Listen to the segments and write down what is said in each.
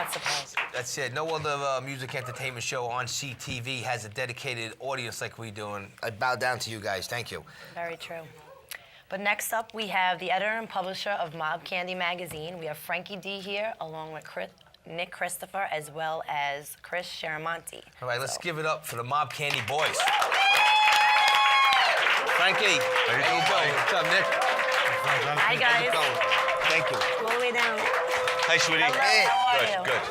not surprised. That's it. No other music entertainment show on CTV has a dedicated audience like we do, and I bow down to you guys. Thank you. Very true. But next up, we have the editor and publisher of Mob Candy magazine. We have Frankie D here, along with Nick Christopher, as well as Chris Sharamonti. All right, let's give it up for the Mob Candy boys. Frankie, how you doing? What's up, Nick? Hi, guys. Thank you. All the way down. Hey, sweetie. Hello, Hey. how are you? Good.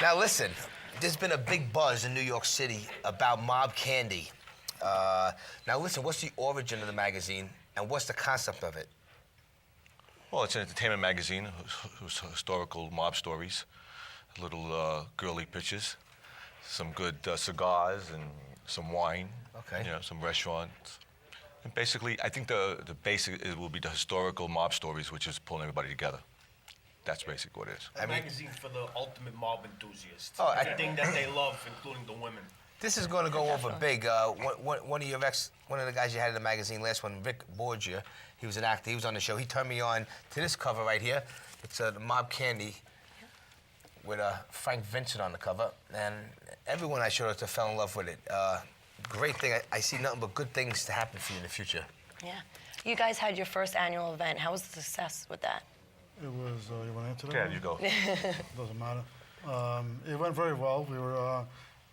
Now listen, there's been a big buzz in New York City about Mob Candy. Now listen, what's the origin of the magazine and what's the concept of it? Well, it's an entertainment magazine, historical mob stories, little girly pictures, some good cigars and some wine. Okay. You know, some restaurants. And basically, I think the basic will be the historical mob stories, which is pulling everybody together. That's basically what it is. A magazine for the ultimate mob enthusiasts. Oh, Everything that they love, including the women. This is going to go over big. One of the guys you had in the magazine last one, Vic Borgia, he was an actor. He was on the show. He turned me on to this cover right here. It's the Mob Candy with Frank Vincent on the cover, and everyone I showed it to fell in love with it. Great thing. I see nothing but good things to happen for you in the future. Yeah. You guys had your first annual event. How was the success with that? It was, you want to answer that? Yeah, one? you go. Doesn't matter. It went very well. We were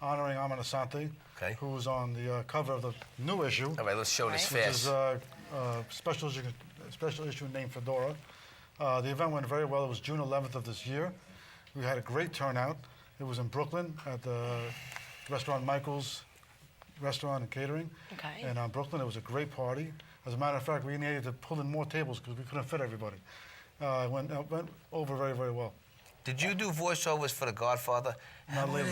honoring Amon Asante, Okay. who was on the cover of the new issue, All right, let's show this Right. which is fast. special issue named Fedora. The event went very well. It was June 11th of this year. We had a great turnout. It was in Brooklyn at the restaurant Michael's Restaurant and Catering. Okay. In Brooklyn, it was a great party. As a matter of fact, we needed to pull in more tables because we couldn't fit everybody. It went over very, very well. Did you do voiceovers for The Godfather? Not lately.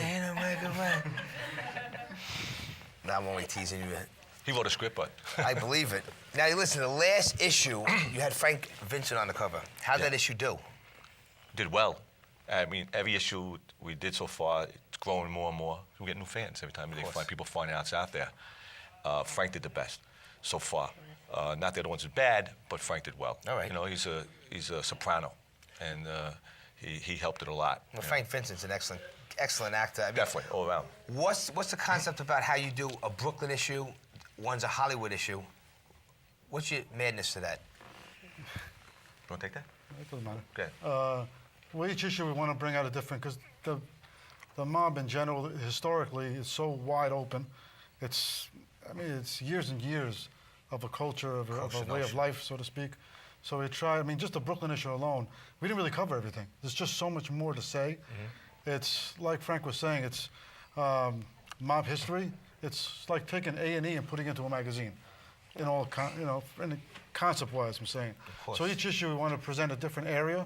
No, I'm only teasing you. He wrote a script, but I believe it. Now, listen, the last issue, you had Frank Vincent on the cover. How'd Yeah. that issue do? did well. I mean, every issue we did so far, it's growing more and more. We get new fans every time people find out it's out there. Frank did the best so far. Not the other ones are bad, but Frank did well. All right. You know, he's a soprano, and he helped it a lot. Well, Frank Vincent's an excellent actor. I mean, Definitely, all around. What's the concept about how you do a Brooklyn issue, one's a Hollywood issue? What's your madness to that? You want to take that? It doesn't matter. Okay. Well, each issue we want to bring out a different, because the mob in general, historically, is so wide open. It's years and years of a culture, of a way of life, so to speak. So we try, just the Brooklyn issue alone, we didn't really cover everything. There's just so much more to say. Mm-hmm. It's, like Frank was saying, it's mob history. It's like taking A&E and putting it into a magazine. In all, concept-wise, I'm saying. So each issue we want to present a different area.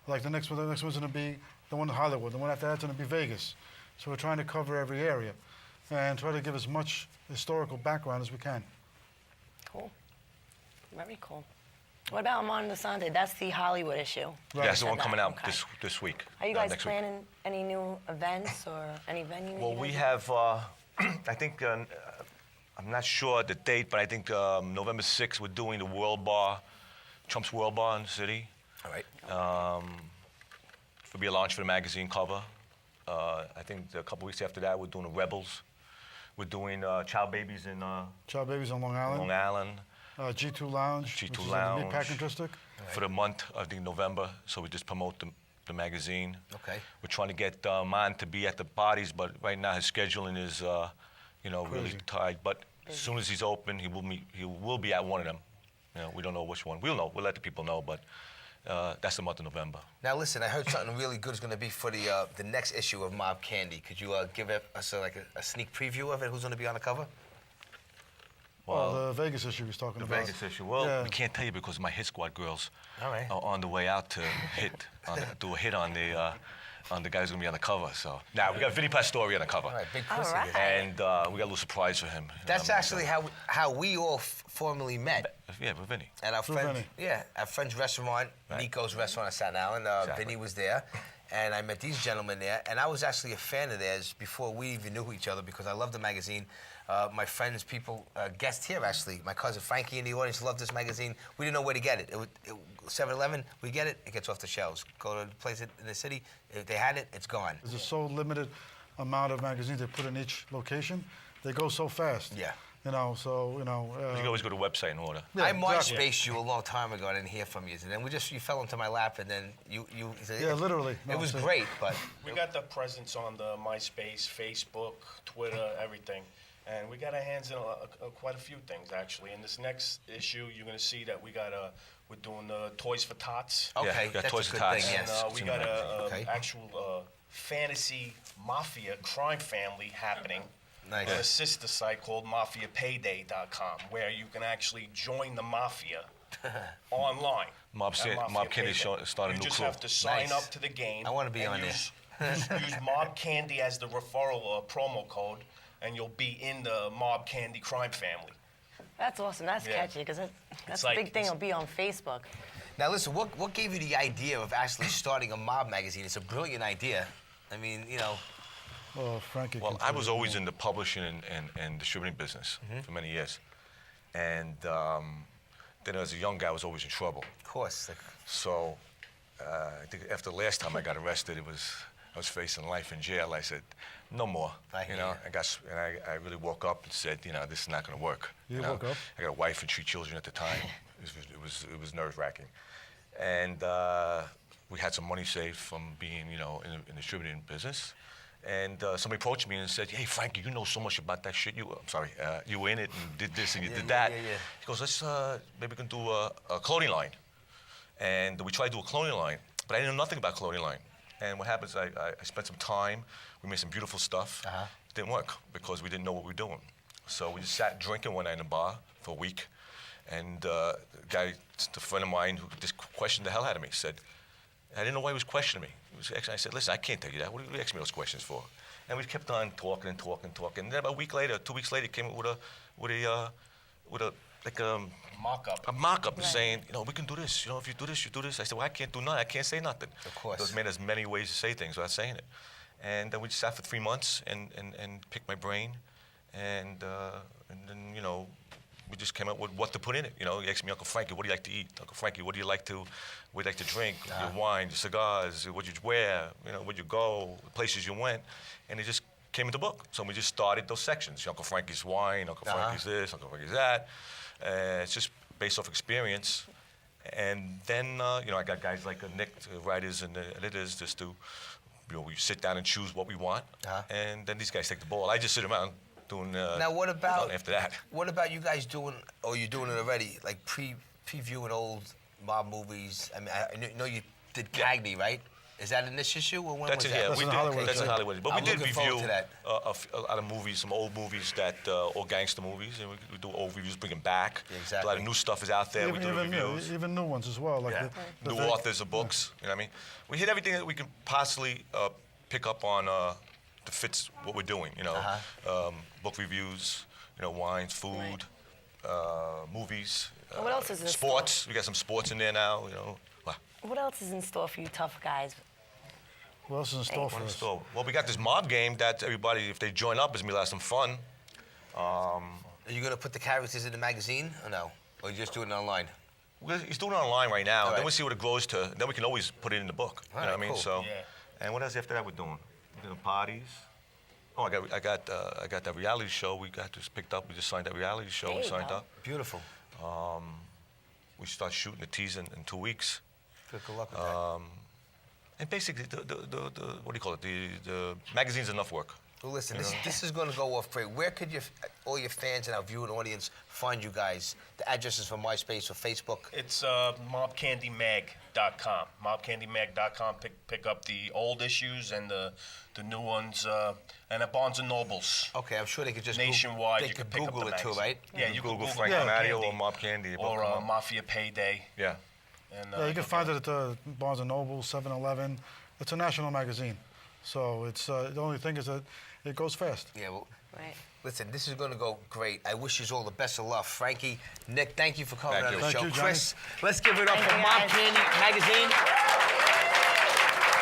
Like the next one's going to be the one in Hollywood. The one after that's going to be Vegas. So we're trying to cover every area and try to give as much historical background as we can. Cool. Very cool. What about Amon Asante? That's the Hollywood issue. Yeah, that's the one coming out Okay. this week. Are you guys next week. planning any new events or any venue? Well, we have, I think, I'm not sure the date, but I think November 6th we're doing the World Bar, Trump's World Bar in the city. All right. It'll be a launch for the magazine cover. I think a couple weeks after that we're doing the Rebels. We're doing Child Babies in Child Babies on Long Island. Long Island. G2 Lounge. G2 which is Lounge. in the Meatpacking District. For the month of November, so we just promote the magazine. Okay. We're trying to get Man to be at the parties, but right now his scheduling is, really Crazy. tight. But as soon as he's open, he will be at one of them. We don't know which one. We'll know. We'll let the people know, but that's the month of November. Now listen, I heard something really good is going to be for the next issue of Mob Candy. Could you give us a sneak preview of it? Who's going to be on the cover? Well, the Vegas issue he's talking The about. Vegas issue. Well, Yeah. we can't tell you because my Hit Squad girls All right. are on the way out to do a hit on the guy who's gonna be on the cover. So now we got Vinny Pastore on the cover, All right, big All pussy. right. and we got a little surprise for him. That's actually how we all formally met. Yeah, with Vinny. At our Through friend, Vinny. yeah, our friend's restaurant, Right. Nico's restaurant on Staten Island. Exactly. Vinny was there, and I met these gentlemen there, and I was actually a fan of theirs before we even knew each other because I loved the magazine. My friends, people, guests here actually, my cousin Frankie in the audience loved this magazine. We didn't know where to get it. 7-Eleven, we get it, it gets off the shelves. Go to the place in the city, if they had it, it's gone. There's a so limited amount of magazines they put in each location. They go so fast. Yeah. You know, so, you know. You can always go to the website and order. Yeah, I exactly. MySpace you a long time ago. I didn't hear from you, and then you fell into my lap, and then you Yeah, literally. It No, was so- great, but We got the presence on the MySpace, Facebook, Twitter, everything. And we got our hands in quite a few things, actually. In this next issue, you're going to see that we're doing Toys for Tots. okay, Yeah, we got that's Toys a for good Tots. thing. And Yes. we in got the a Okay. actual fantasy mafia crime family happening Nice. on a sister site called MafiaPayday.com, where you can actually join the mafia online. Mob at Ca- Mafia Mob Candy Payday. start a You new just crew. have to sign Nice. up to the game. I wanna be and on use Mob Candy as the referral promo code, and you'll be in the Mob Candy crime family. That's awesome. That's Yeah. catchy because that's like- a big thing. it's- It'll be on Facebook. Now listen, what gave you the idea of actually starting a mob magazine? It's a brilliant idea. I mean, you know, Oh, Frankie. Well, can I tell was you always more. in the publishing and distributing business for many years. And then as a young guy, I was always in trouble. of course. Like, So I think after the last time I got arrested, I was facing life in jail. I said, no more. I You know, hear I really woke up and said, you know, this is not going to work. You know? woke up? I got a wife and 3 children at the time. It was nerve-wracking. And we had some money saved from being, you know, in the distributing business. And somebody approached me and said, hey, Frankie, you know so much about that shit. You were in it and did this and you did that. yeah. He goes, let's, maybe we can do a clothing line. And we tried to do a clothing line, but I didn't know nothing about clothing line. And what happens, I spent some time, we made some beautiful stuff. It didn't work because we didn't know what we were doing. So we just sat drinking one night in a bar for a week. And the friend of mine who just questioned the hell out of me, said, I didn't know why he was questioning me. I said, listen, I can't tell you that. What are you asking me those questions for? And we kept on talking and talking and talking. And then about a week later, 2 weeks later, he came up with a Mock-up. a mock-up saying, you know, we can do this. You know, if you do this, you do this. I said, well, I can't do nothing. I can't say nothing. Of course. Those men has many ways to say things without saying it. And then we just sat for 3 months and picked my brain. And then, you know, we just came up with what to put in it. You know, he asked me, Uncle Frankie, what do you like to eat? Uncle Frankie, what do you like to drink? Your wine, your cigars, what you wear, you know, where you go, the places you went. And it just came into the book. So we just started those sections. Uncle Frankie's wine, Uncle Frankie's this, Uncle Frankie's that. It's just based off experience. And then, you know, I got guys like Nick, writers and editors, just to, you know, we sit down and choose what we want. And then these guys take the ball. I just sit around doing now what about after that. What about you guys doing? Or you're doing it already? Like previewing old mob movies. I mean, I know you did Cagney, right? Is that in this issue or when That's was it, that? yeah. That's We in did. Hollywood, That's in yeah. Hollywood. But I'm we did looking forward review to that. a lot of movies, some old movies that, or gangster movies, and we do old reviews, bring them back. Yeah, exactly. A lot of new stuff is out there. We do reviews. Even new ones as well. Like Yeah. the New very- authors of books. You know what I mean? We hit everything that we can possibly pick up on that fits what we're doing. You know, book reviews. You know, wines, food, movies. And what else is in sports? We got some sports in there now. You know. Wow. What else is in store for you tough guys? What else is in store for us? So, well, we got this mob game that everybody, if they join up, is gonna have some fun. Are you gonna put the characters in the magazine or no? Or you just doing it online? He's doing it online right now. All Then right. we'll see what it grows to. Then we can always put it in the book. All You know right, what I mean? cool. So, Yeah. and what else after that we're doing? We're doing parties. Oh, I got that reality show. We got just picked up. We just signed that reality show. There We you signed go. up. Beautiful. We start shooting the teaser in 2 weeks. Good luck with that. And basically, the what do you call it? The magazine's enough work. Well, listen, this is going to go off great. Where could all your fans and our viewing audience find you guys? The addresses for MySpace or Facebook? It's mobcandymag.com. Mobcandymag.com. Pick up the old issues and the new ones, and at Barnes and Nobles. Okay, I'm sure they could just Nationwide, They you could can pick up Google the it too, magazine. right? Yeah, you can Google Google Frank Yeah. Mario Candy or Mob Candy. both or come up. Mafia Payday. Yeah. And, Yeah, you can find it at Barnes and Noble, 7-Eleven. It's a national magazine, so it's the only thing is that it goes fast. Yeah, well, Right. listen, this is going to go great. I wish you all the best of luck. Frankie, Nick, thank you for coming Thank on you. the Thank show. you, Johnny. Chris, let's give it up Thank for you, Mob guys. Candy Magazine.